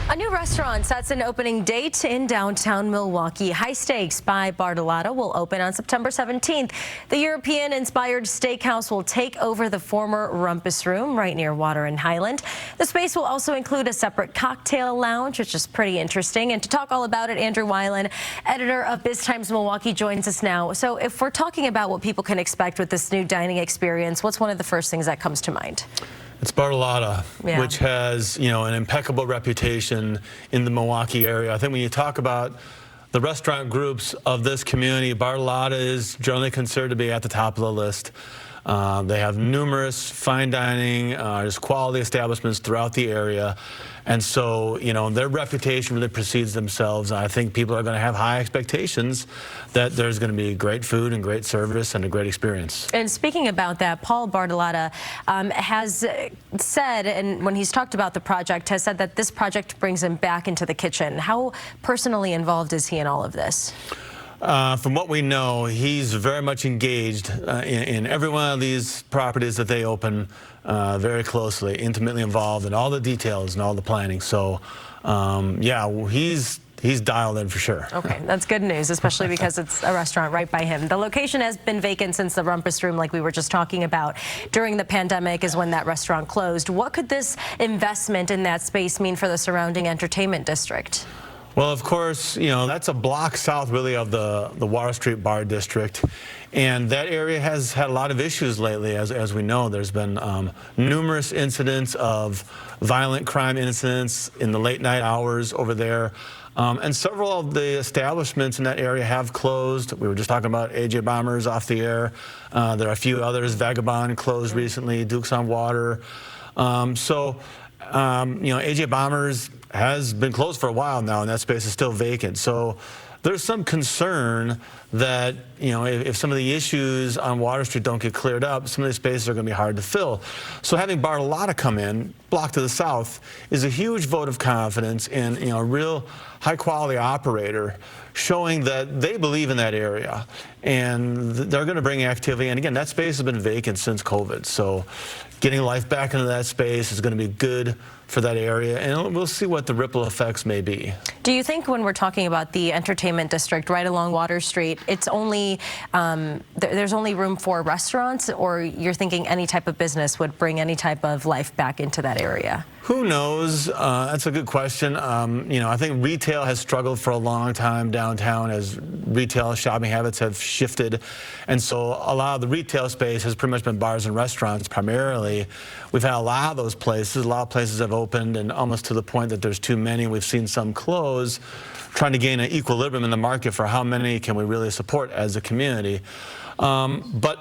A new restaurant sets an opening date in downtown Milwaukee. High Stakes by Bartolotta will open on September 17th. The European-inspired steakhouse will take over the former Rumpus Room right near Water and Highland. The space will also include a separate cocktail lounge, which is pretty interesting. And to talk all about it, Andrew Weiland, editor of BizTimes Milwaukee, joins us now. So if we're talking about what people can expect with this new dining experience, what's one of the first things that comes to mind? It's Bartolotta, which has, an impeccable reputation in the Milwaukee area. I think when you talk about the restaurant groups of this community, Bartolotta is generally considered to be at the top of the list. They have numerous fine dining, just quality establishments throughout the area. And so, their reputation really precedes themselves. I think people are going to have high expectations that there's going to be great food and great service and a great experience. And speaking about that, Paul Bartolotta has said, and when he's talked about the project, has said that this project brings him back into the kitchen. How personally involved is he in all of this? From what we know, he's very much engaged in every one of these properties that they open, very closely, intimately involved in all the details and all the planning. So, yeah, he's dialed in for sure. Okay, that's good news, especially because it's a restaurant right by him. The location has been vacant since the Rumpus Room, like we were just talking about. During the pandemic is when that restaurant closed. What could this investment in that space mean for the surrounding entertainment district? Well, of course, that's a block south, really, of the Water Street Bar District. And that area has had a lot of issues lately, as we know. There's been numerous incidents of violent crime incidents in the late night hours over there. And several of the establishments in that area have closed. We were just talking about AJ Bombers off the air. There are a few others. Vagabond closed recently, Dukes on Water. AJ Bombers has been closed for a while now, and that space is still vacant. So there's some concern that, if some of the issues on Water Street don't get cleared up, some of these spaces are going to be hard to fill. So having Bartolotta come in, block to the south, is a huge vote of confidence in, a real high-quality operator, showing that they believe in that area, and they're going to bring activity. And again, that space has been vacant since COVID, so getting life back into that space is going to be good for that area, and we'll see what the ripple effects may be. Do you think when we're talking about the entertainment district right along Water Street, it's only there's only room for restaurants, or you're thinking any type of business would bring any type of life back into that area? Who knows? That's a good question. I think retail has struggled for a long time downtown as retail shopping habits have shifted. And so a lot of the retail space has pretty much been bars and restaurants primarily. We've had a lot of those places. A lot of places have opened, and almost to the point that there's too many. We've seen some close, trying to gain an equilibrium in the market for how many can we really support as a community. But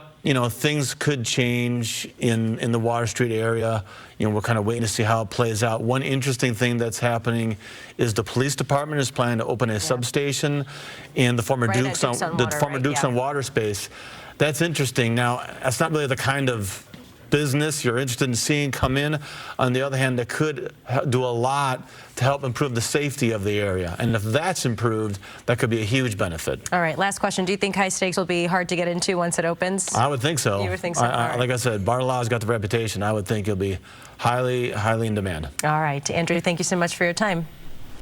things could change in the Water Street area. We're kind of waiting to see how it plays out. One interesting thing that's happening is the police department is planning to open a substation in the former Dukes on Water space. That's interesting. Now, that's not really the kind of business you're interested in seeing come in. On the other hand, that could do a lot to help improve the safety of the area. And if that's improved, that could be a huge benefit. All right, last question. Do you think High Stakes will be hard to get into once it opens? I would think so. You would think so? Like I said, Bartolotta's got the reputation. I would think it'll be highly, highly in demand. All right, Andrew, thank you so much for your time.